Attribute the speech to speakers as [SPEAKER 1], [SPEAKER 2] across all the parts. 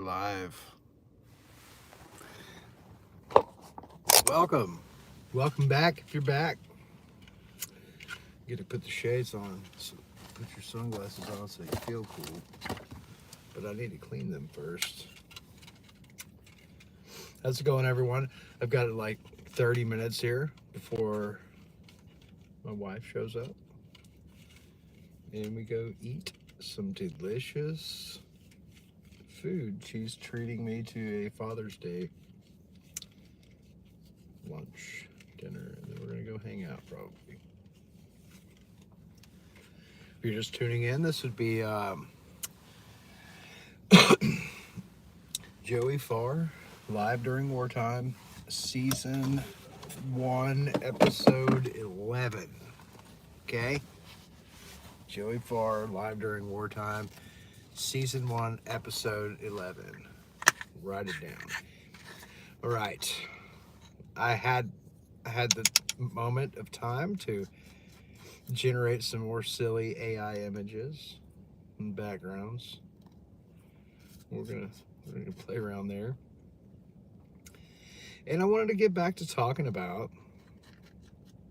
[SPEAKER 1] live. Welcome back if you're back. You get to put the shades on, so put your sunglasses on so you feel cool. But I need to clean them first. How's it going, everyone? I've got like 30 minutes here before my wife shows up. And we go eat some delicious food. She's treating me to a Father's Day lunch, dinner, and then we're gonna go hang out probably. If you're just tuning in, this would be Joey Farr, live during wartime, season 1, episode 11. Okay? Joey Farr, live during wartime, season 1, episode 11. Write it down. All right. I had the moment of time to generate some more silly AI images and backgrounds. We're gonna play around there. And I wanted to get back to talking about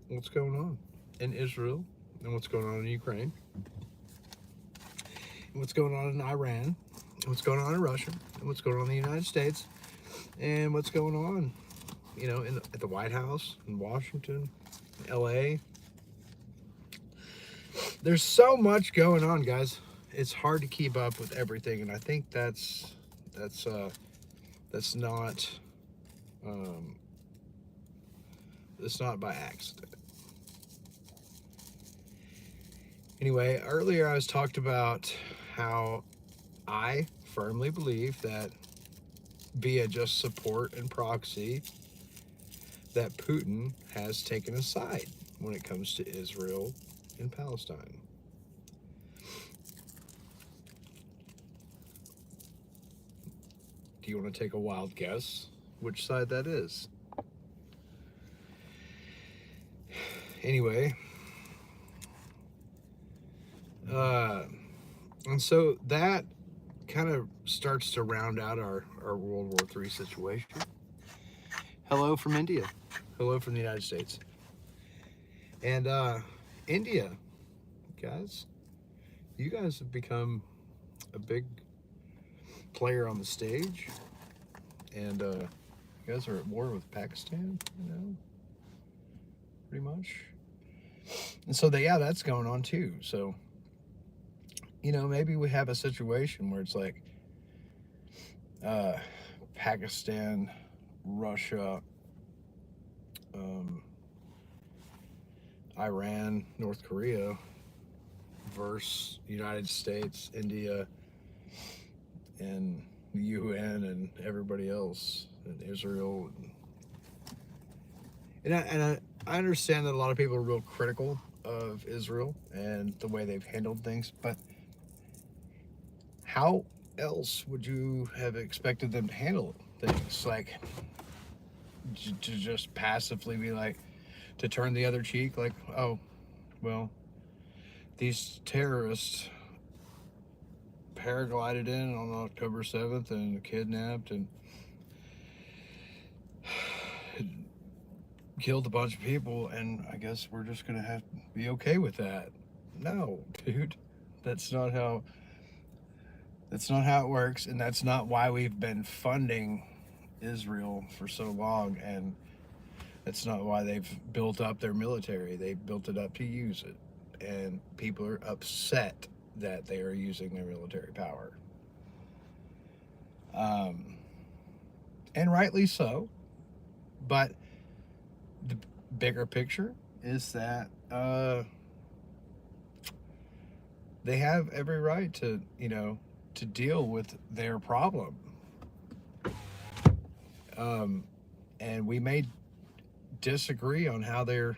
[SPEAKER 1] what's going on in Israel and what's going on in Ukraine and what's going on in Iran and what's going on in Russia and what's going on in the United States and what's going on, at the White House in Washington, LA. There's so much going on, guys. It's hard to keep up with everything, and I think that's not it's not by accident. Anyway, earlier I was talked about how I firmly believe that via just support and proxy that Putin has taken a side when it comes to Israel and Palestine. Do you want to take a wild guess which side that is? Anyway, and so that kind of starts to round out our World War III situation. Hello from India. Hello from the United States. And India, guys, you guys have become a big player on the stage. And you guys are at war with Pakistan, pretty much. And so that's going on too. So, maybe we have a situation where it's like Pakistan, Russia, Iran, North Korea versus United States, India, and the UN and everybody else, and Israel. And I understand that a lot of people are real critical of Israel and the way they've handled things, but how else would you have expected them to handle things? Like, to just passively be like, to turn the other cheek, like, oh, well, these terrorists paraglided in on October 7th and kidnapped and killed a bunch of people, and I guess we're just gonna have to be okay with that. No, dude, that's not how it works, and that's not why we've been funding Israel for so long, and that's not why they've built up their military. They built it up to use it, and people are upset that they are using their military power. And rightly so, but the bigger picture is that they have every right to deal with their problem. And we may disagree on how they're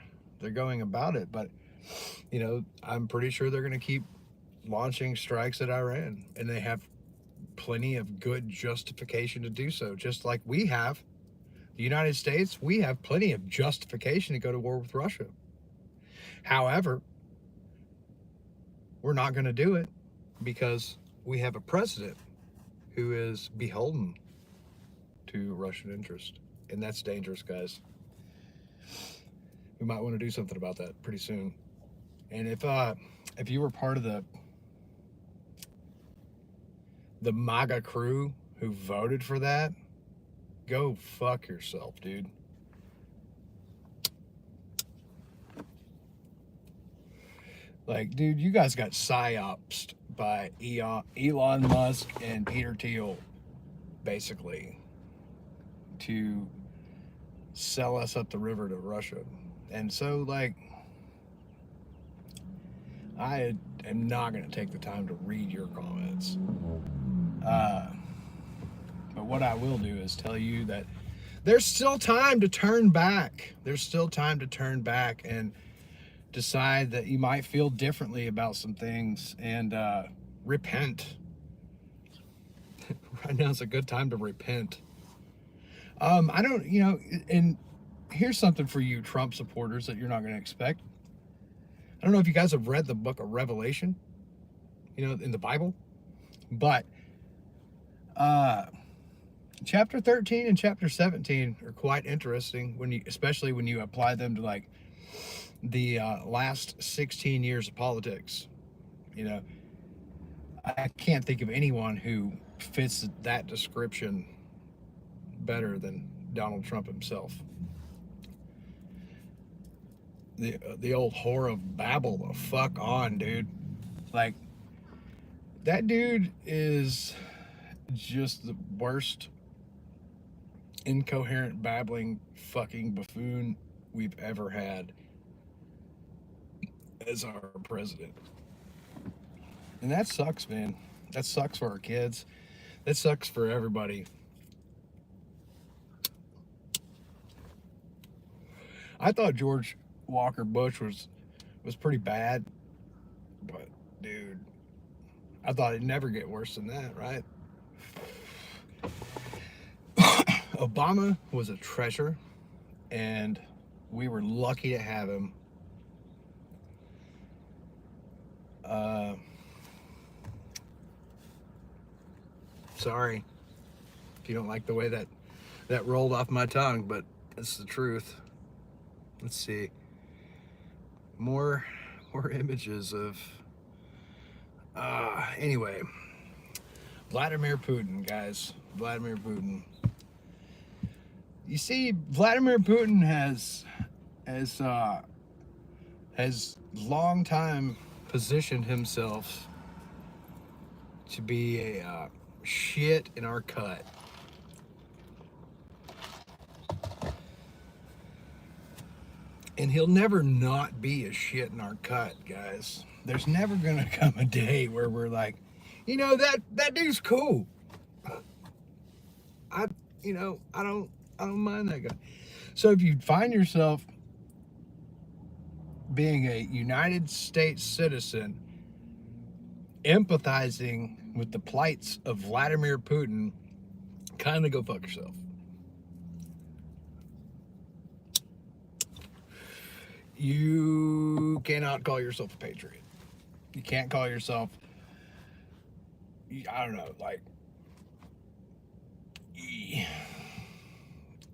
[SPEAKER 1] going about it, but I'm pretty sure they're going to keep launching strikes at Iran, and they have plenty of good justification to do so, just like we have. The United States, we have plenty of justification to go to war with Russia. However, we're not going to do it because we have a president who is beholden to Russian interest. And that's dangerous, guys. We might want to do something about that pretty soon. And if you were part of the MAGA crew who voted for that, go fuck yourself, dude. Like, dude, you guys got psyopsed by Elon Musk and Peter Thiel, basically, to sell us up the river to Russia. And so, like, I am not going to take the time to read your comments. But what I will do is tell you that there's still time to turn back. There's still time to turn back and decide that you might feel differently about some things and repent. Right now is a good time to repent. I don't, and here's something for you Trump supporters that you're not going to expect. I don't know if you guys have read the book of Revelation, in the Bible, but chapter 13 and chapter 17 are quite interesting especially when you apply them to like the last 16 years of politics. I can't think of anyone who fits that description better than Donald Trump himself. The old whore of Babel, the fuck on, dude. Like, that dude is just the worst incoherent, babbling, fucking buffoon we've ever had as our president. And that sucks, man. That sucks for our kids. That sucks for everybody. I thought George Walker Bush was pretty bad, but dude, I thought it'd never get worse than that, right? Obama was a treasure, and we were lucky to have him. Sorry if you don't like the way that rolled off my tongue, but it's the truth. Let's see. More images of anyway. Vladimir Putin, guys. Vladimir Putin. You see, Vladimir Putin has long time positioned himself to be a shit in our cut. And he'll never not be a shit in our cut, guys. There's never gonna come a day where we're like, that dude's cool. I don't mind that guy. So if you find yourself being a United States citizen, empathizing with the plights of Vladimir Putin, kind of go fuck yourself. You cannot call yourself a patriot. You can't call yourself, I don't know, like,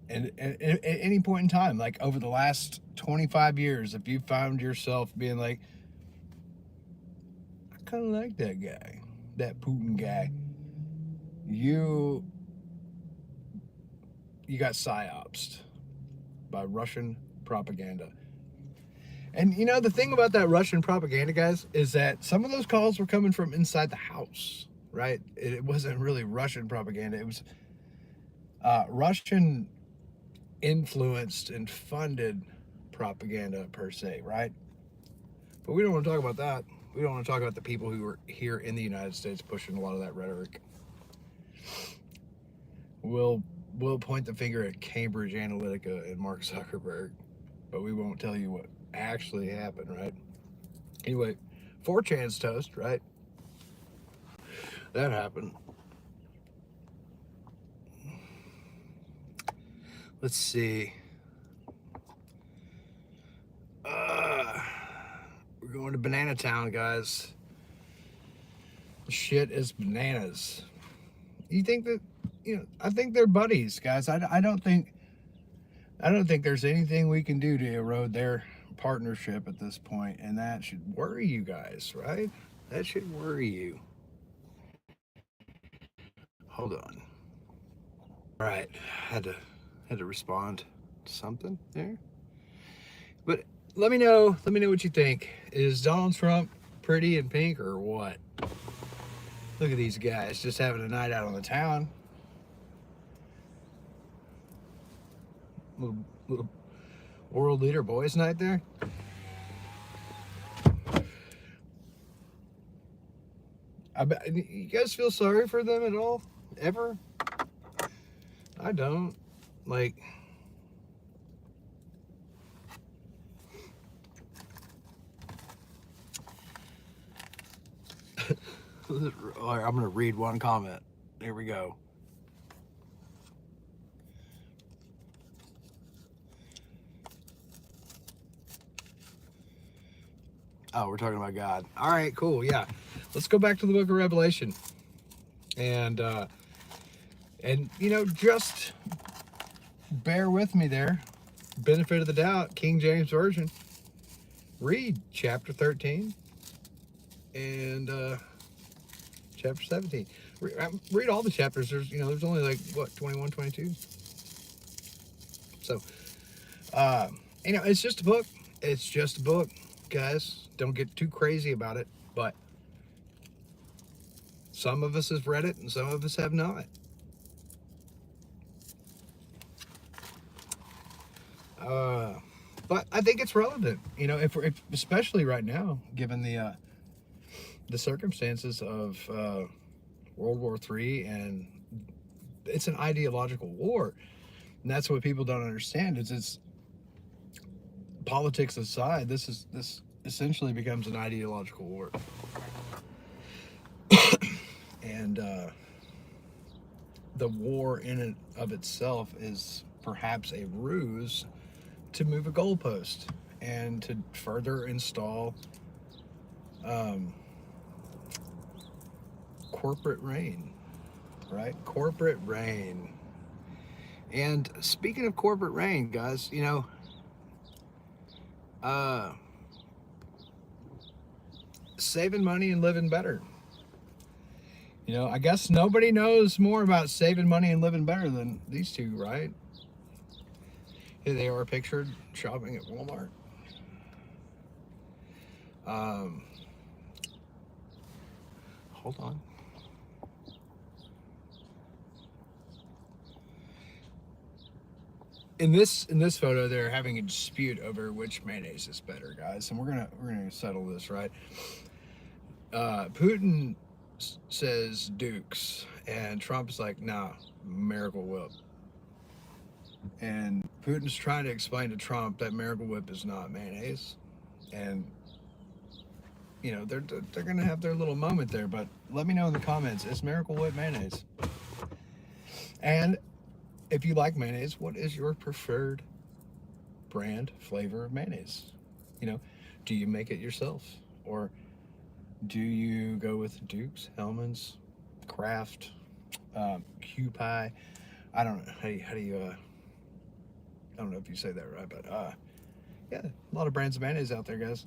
[SPEAKER 1] and at any point in time, like over the last 25 years, if you found yourself being like, I kind of like that guy, that Putin guy, you got psyopsed by Russian propaganda. And the thing about that Russian propaganda, guys, is that some of those calls were coming from inside the house, right? It wasn't really Russian propaganda. It was Russian influenced and funded propaganda per se, right? But we don't want to talk about that. We don't want to talk about the people who are here in the United States pushing a lot of that rhetoric. We'll point the finger at Cambridge Analytica and Mark Zuckerberg, but we won't tell you what actually happened, right? Anyway, 4chan's toast, right? That happened. Let's see. We're going to Banana Town, guys. Shit is bananas. You think that, I think they're buddies, guys. I don't think there's anything we can do to erode their partnership at this point, and that should worry you guys, right? That should worry you. Hold on. All right, had to respond to something there. But let me know. Let me know what you think. Is Donald Trump pretty and pink or what? Look at these guys just having a night out on the town. Little world leader boys night there. You guys feel sorry for them at all? Ever? I don't. Like, I'm going to read one comment. Here we go. Oh, we're talking about God. All right, cool. Yeah. Let's go back to the book of Revelation. And just bear with me there. Benefit of the doubt, King James Version. Read chapter 13 and chapter 17. Read all the chapters. There's only like, 21, 22? So, it's just a book. It's just a book, guys. Don't get too crazy about it, but some of us have read it and some of us have not. But I think it's relevant, if especially right now, given the circumstances of World War III, and it's an ideological war, and that's what people don't understand. It's politics aside, this essentially becomes an ideological war, and the war in and of itself is perhaps a ruse to move a goalpost and to further install corporate reign, right? Corporate reign. And speaking of corporate reign, guys, saving money and living better. I guess nobody knows more about saving money and living better than these two, right? Here they are pictured shopping at Walmart. Hold on. In this photo, they're having a dispute over which mayonnaise is better, guys, and we're gonna settle this, right? Putin says Dukes, and Trump's like, nah, Miracle Whip. And Putin's trying to explain to Trump that Miracle Whip is not mayonnaise, and they're gonna have their little moment there. But let me know in the comments, is Miracle Whip mayonnaise? And if you like mayonnaise, what is your preferred brand flavor of mayonnaise? Do you make it yourself, or do you go with Dukes, Hellman's, Kraft, Q Pie? I don't know how do you I don't know if you say that right, but yeah, a lot of brands of mayonnaise out there, guys.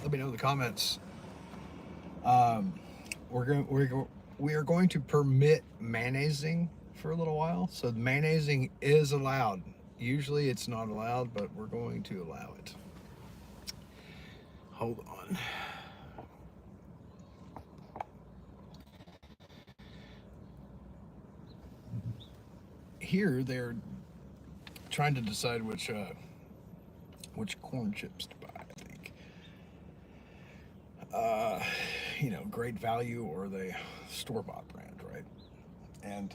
[SPEAKER 1] Let me know in the comments. We are going to permit mayonnaising for a little while. So mayonnaising is allowed. Usually it's not allowed, but we're going to allow it. Hold on. Here they're trying to decide which corn chips to buy, I think. Great Value or the store-bought brand, right? And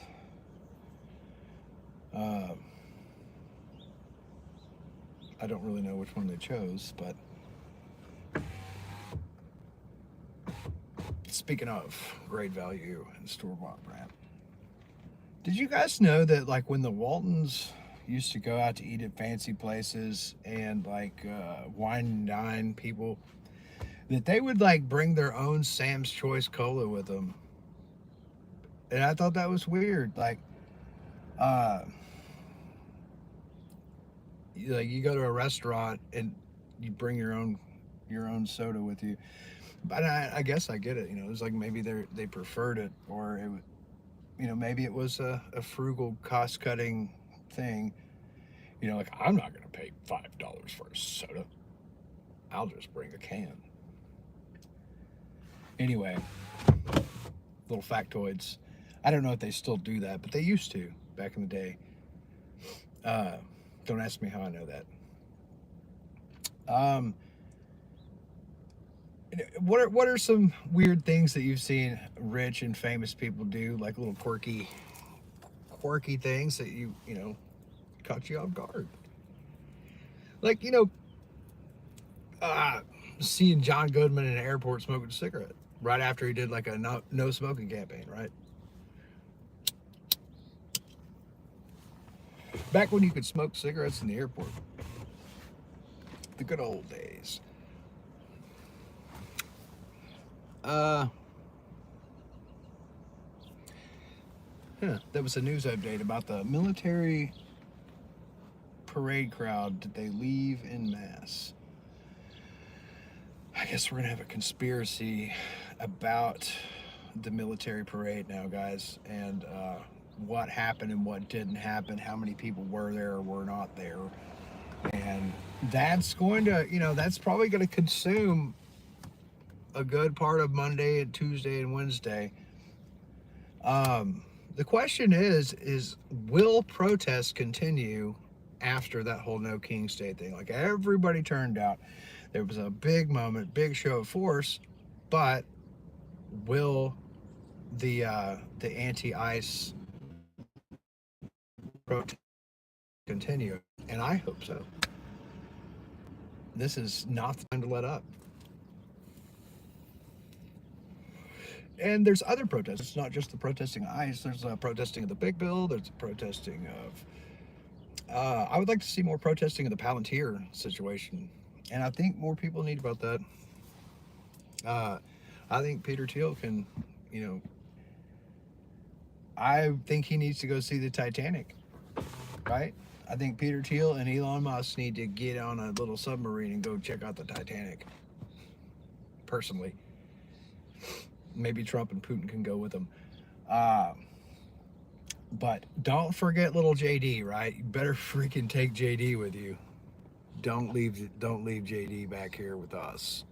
[SPEAKER 1] I don't really know which one they chose, but speaking of Great Value and store-bought brand, did you guys know that, like, when the Waltons used to go out to eat at fancy places and wine and dine people, that they would like bring their own Sam's Choice cola with them. And I thought that was weird. Uh, you go to a restaurant and you bring your own soda with you. But I guess I get it. It was like maybe they preferred it, or maybe it was a frugal cost cutting thing. Like I'm not gonna pay $5 for a soda. I'll just bring a can. Anyway, little factoids. I don't know if they still do that, but they used to back in the day. Uh, don't ask me how I know that. Um, what are some weird things that you've seen rich and famous people do, like little quirky things that caught you off guard? Like seeing John Goodman in an airport smoking a cigarette right after he did like a no smoking campaign, right? Back when you could smoke cigarettes in the airport, the good old days. There was a news update about the military parade crowd. Did they leave in mass? I guess we're gonna have a conspiracy about the military parade now, guys, and what happened and what didn't happen, how many people were there or were not there, and that's going to, that's probably going to consume a good part of Monday and Tuesday and Wednesday. The question is will protests continue after that whole No King State thing? Like everybody turned out, there was a big moment, big show of force, but will the anti-ICE protest continue? And I hope so. This is not the time to let up. And there's other protests. It's not just the protesting of ICE. There's protesting of the big bill. There's protesting of. I would like to see more protesting of the Palantir situation, and I think more people need about that. I think Peter Thiel can, I think he needs to go see the Titanic, right? I think Peter Thiel and Elon Musk need to get on a little submarine and go check out the Titanic. Personally, maybe Trump and Putin can go with them. But don't forget little JD, right? You better freaking take JD with you. Don't leave JD back here with us.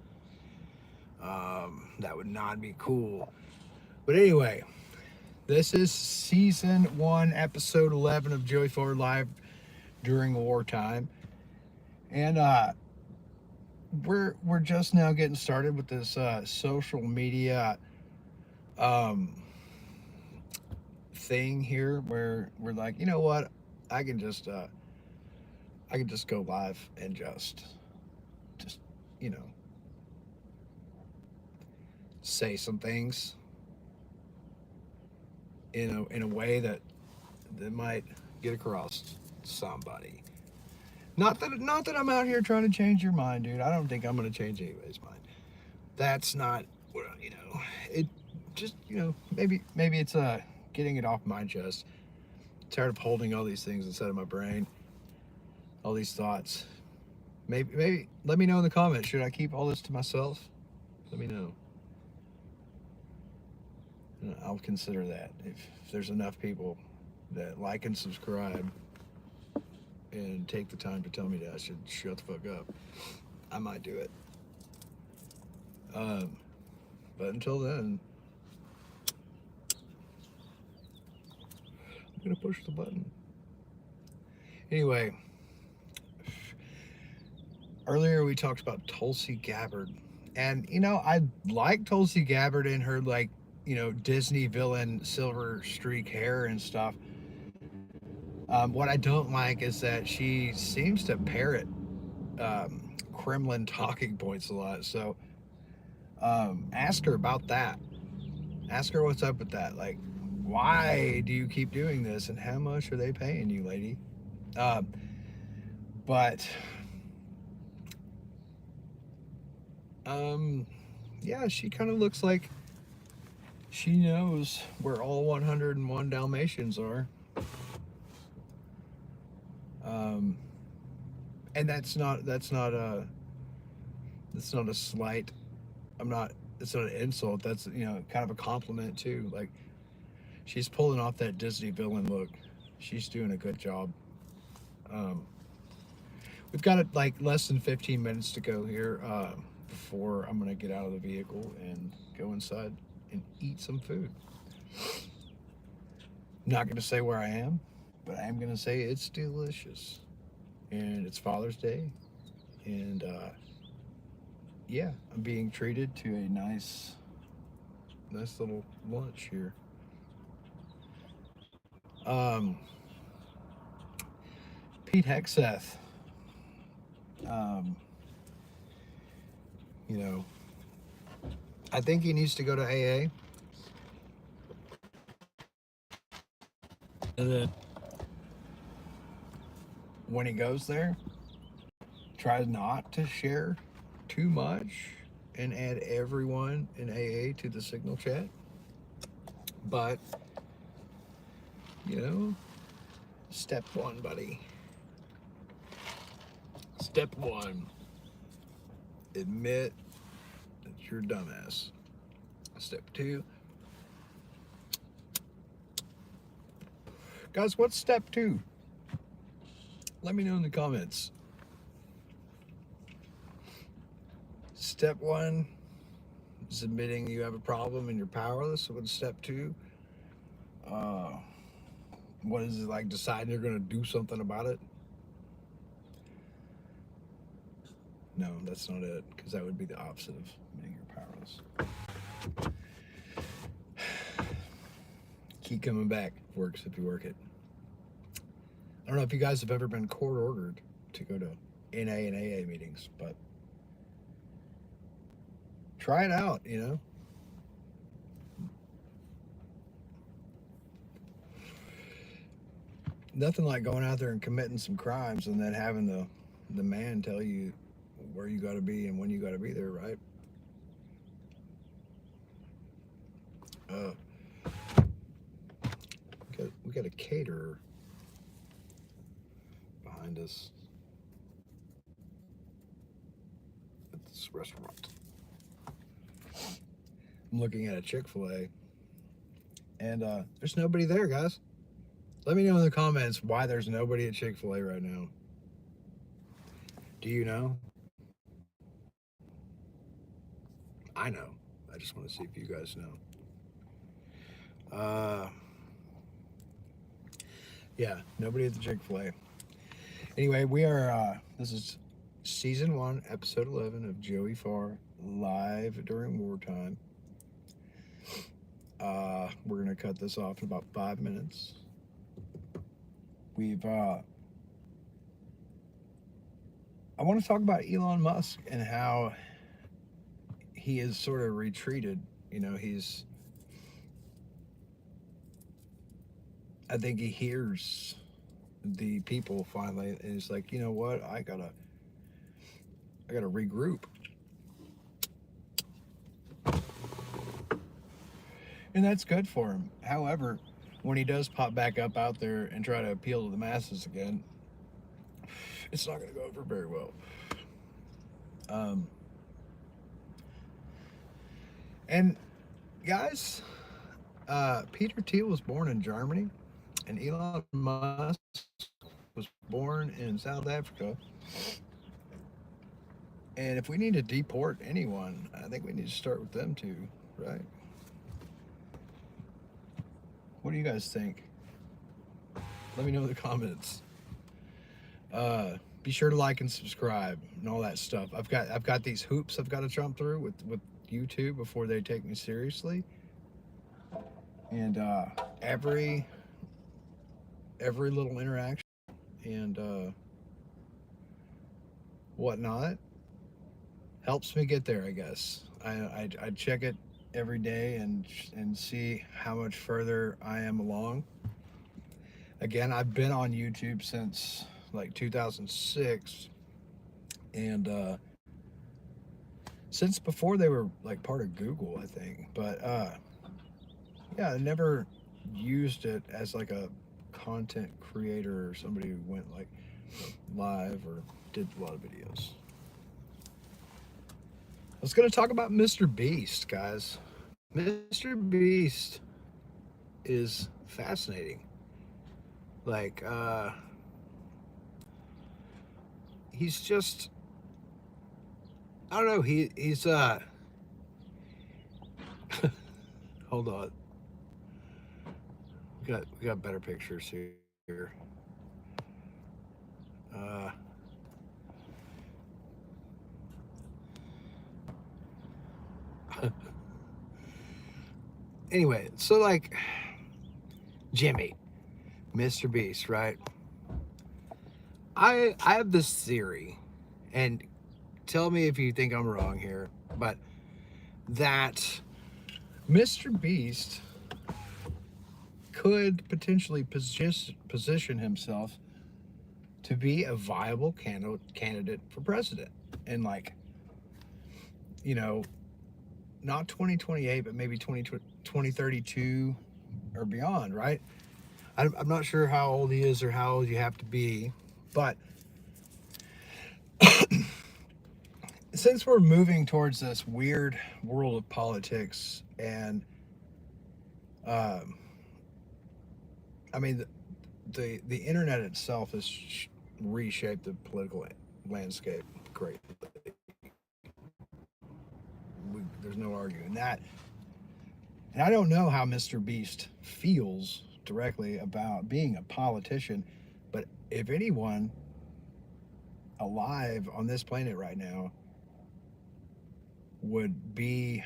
[SPEAKER 1] That would not be cool. But anyway, this is season 1, episode 11 of Joey Farr Live during wartime, and we're just now getting started with this social media thing here, where we're like, you know what, I can just go live and just say some things in a way that might get across to somebody. Not that I'm out here trying to change your mind, dude. I don't think I'm gonna change anybody's mind. That's not, it just, maybe it's getting it off my chest. Tired of holding all these things inside of my brain, all these thoughts. Maybe let me know in the comments, should I keep all this to myself? Let me know. I'll consider that. If there's enough people that like and subscribe and take the time to tell me that I should shut the fuck up, I might do it. But until then, I'm gonna push the button. Anyway, earlier we talked about Tulsi Gabbard, and I like Tulsi Gabbard in her Disney villain silver streak hair and stuff. What I don't like is that she seems to parrot Kremlin talking points a lot. So ask her about that. Ask her what's up with that. Like, why do you keep doing this, and how much are they paying you, lady? But yeah, she kind of looks like she knows where all 101 Dalmatians are. Um, and that's not a slight. I'm not. It's not an insult. That's, kind of a compliment too. Like, she's pulling off that Disney villain look. She's doing a good job. Um, we've got like less than 15 minutes to go here before I'm gonna get out of the vehicle and go inside and eat some food. Not gonna say where I am, but I am gonna say it's delicious, and it's Father's Day, and yeah, I'm being treated to a nice little lunch here. Um, Pete Hegseth, um, you know, I think he needs to go to AA. And then when he goes there, try not to share too much and add everyone in AA to the signal chat. But, step one, buddy. Step one, admit that you're a dumbass. Step two, guys, what's step two? Let me know in the comments. Step one is admitting you have a problem and you're powerless. What's step two? What is it like deciding you're going to do something about it? No, that's not it, because that would be the opposite of admitting you're powerless. Keep coming back. Works if you work it. I don't know if you guys have ever been court ordered to go to NA and AA meetings, but try it out, Nothing like going out there and committing some crimes and then having the man tell you where you got to be and when you got to be there, right? We got a caterer behind us at this restaurant. I'm looking at a Chick-fil-A, and there's nobody there, guys. Let me know in the comments why there's nobody at Chick-fil-A right now. Do you know? I know. I just want to see if you guys know. Yeah, nobody at the Chick-fil-A. Anyway, we are, this is season 1, episode 11 of Joey Farr, live during wartime. We're going to cut this off in about 5 minutes. I want to talk about Elon Musk and how he is sort of retreated. I think he hears the people finally, and he's like, you know what, I gotta regroup. And that's good for him. However, when he does pop back up out there and try to appeal to the masses again, it's not going to go over very well. And guys, Peter Thiel was born in Germany, and Elon Musk was born in South Africa. And if we need to deport anyone, I think we need to start with them too, right? What do you guys think? Let me know in the comments. Be sure to like and subscribe and all that stuff. I've got these hoops I've got to jump through with YouTube before they take me seriously. And every little interaction and whatnot helps me get there, I guess. I check it every day and see how much further I am along. Again, I've been on YouTube since like 2006, and since before they were like part of Google, I think. But yeah, I never used it as like a content creator or somebody who went like live or did a lot of videos. I was going to talk about Mr. Beast, guys. Mr. Beast is fascinating. Like, he's just, I don't know. He's hold on. We got better pictures here. Uh, anyway, so like Jimmy, Mr. Beast, right? I have this theory, and tell me if you think I'm wrong here, but that Mr. Beast could potentially position himself to be a viable candidate for president. And like, you know, not 2028, but maybe 2032 or beyond, right? I'm not sure how old he is or how old you have to be, but since we're moving towards this weird world of politics and I mean the internet itself has reshaped the political landscape greatly. There's no arguing that. And I don't know how Mr. Beast feels directly about being a politician, but if anyone alive on this planet right now would be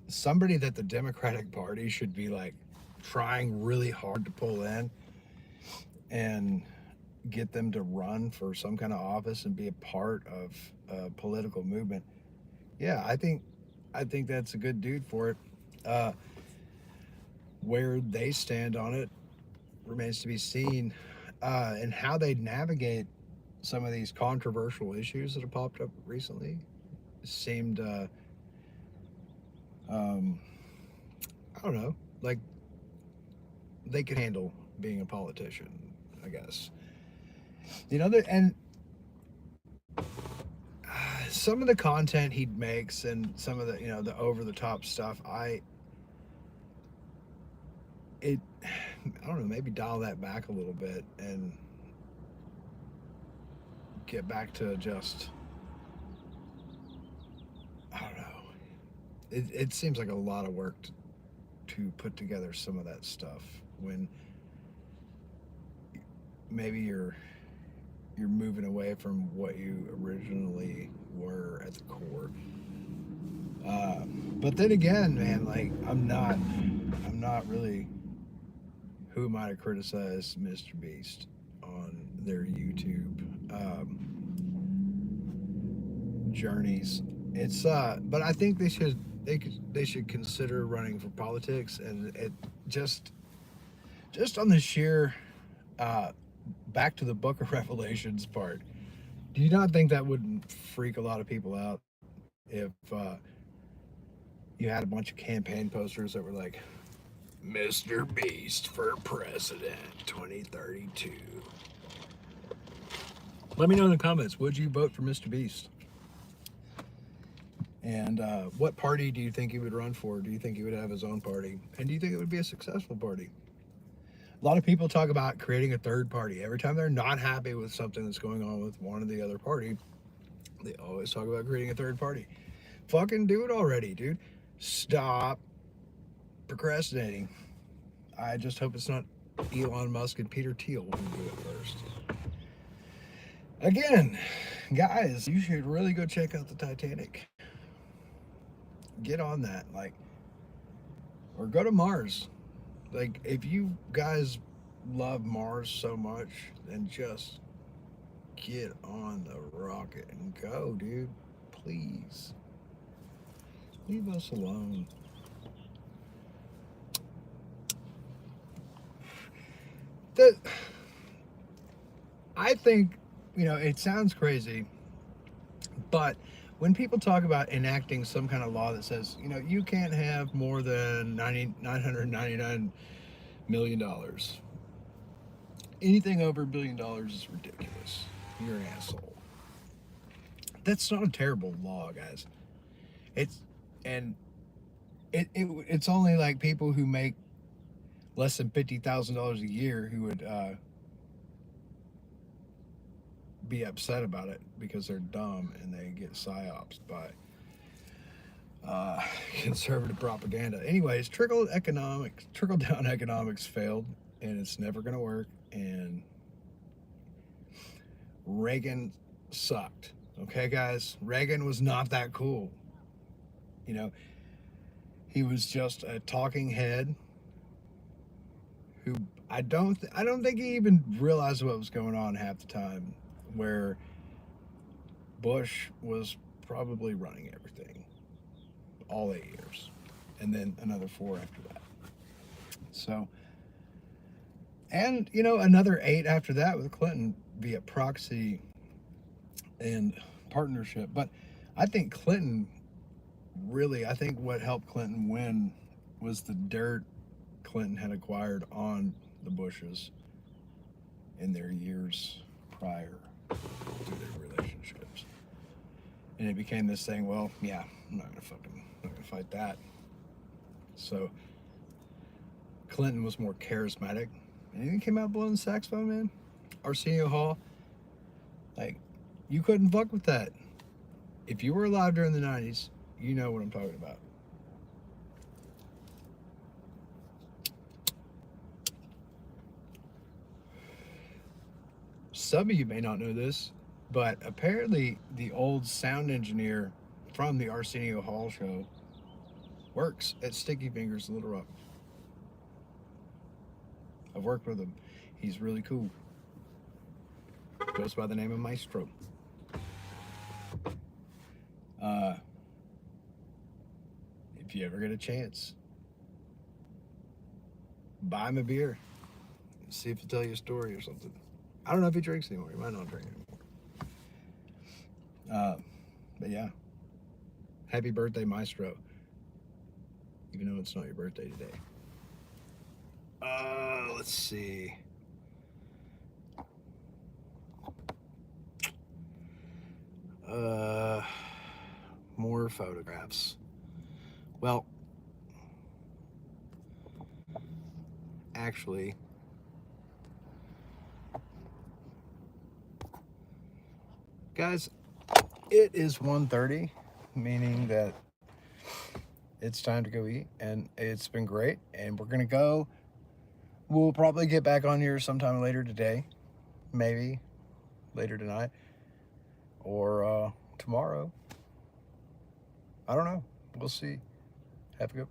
[SPEAKER 1] somebody that the Democratic Party should be like trying really hard to pull in and get them to run for some kind of office and be a part of a political movement. Yeah, I think that's a good dude for it. Where they stand on it remains to be seen, and how they navigate some of these controversial issues that have popped up recently seemed, I don't know, like they could handle being a politician, I guess. You know, and some of the content he makes and some of the, you know, the over the top stuff, I don't know, maybe dial that back a little bit and get back to just, I don't know. It seems like a lot of work to put together some of that stuff when maybe you're moving away from what you originally were at the core. But then again, man, like I'm not really. Who am I to criticize Mr. Beast on their YouTube journeys? It's but I think they should consider running for politics, and it just on the sheer back to the Book of Revelations part. Do you not think that would freak a lot of people out if you had a bunch of campaign posters that were like, Mr. Beast for President 2032? Let me know in the comments, would you vote for Mr. Beast? And what party do you think he would run for? Do you think he would have his own party? And do you think it would be a successful party? A lot of people talk about creating a third party. Every time they're not happy with something that's going on with one or the other party, they always talk about creating a third party. Fucking do it already, dude. Stop procrastinating. I just hope it's not Elon Musk and Peter Thiel who do it first. Again, guys, you should really go check out the Titanic. Get on that, like, or go to Mars. Like, if you guys love Mars so much, then just get on the rocket and go, dude. Please. Leave us alone. I think, you know, it sounds crazy, but when people talk about enacting some kind of law that says, you know, you can't have more than $999 million, anything over $1 billion is ridiculous. You're an asshole. That's not a terrible law, guys. It's and it's only like people who make less than $50,000 a year who would be upset about it because they're dumb and they get psyops by conservative propaganda. Anyways, trickle down economics failed, and it's never going to work. And Reagan sucked. Okay, guys, Reagan was not that cool. You know, he was just a talking head who I don't think he even realized what was going on half the time. Where Bush was probably running everything all 8 years, and then another 4 after that. So, and you know, another 8 after that with Clinton via proxy and partnership. But I think I think what helped Clinton win was the dirt Clinton had acquired on the Bushes in their years prior to their relationships. And it became this thing, well, yeah, I'm not gonna fight that. So Clinton was more charismatic. And he came out blowing the saxophone, man. Arsenio Hall, like, you couldn't fuck with that. If you were alive during the 90s, you know what I'm talking about. Some of you may not know this, but apparently the old sound engineer from the Arsenio Hall show works at Sticky Fingers in Little Rock. I've worked with him. He's really cool. Goes by the name of Maestro. If you ever get a chance, buy him a beer. See if he'll tell you a story or something. I don't know if he drinks anymore. He might not drink anymore. But yeah, happy birthday, Maestro. Even though it's not your birthday today. Let's see. More photographs. Well, actually, guys, it is 1:30, meaning that it's time to go eat, and it's been great, and we're gonna go. We'll probably get back on here sometime later today, maybe later tonight, or tomorrow. I don't know. We'll see. Have a good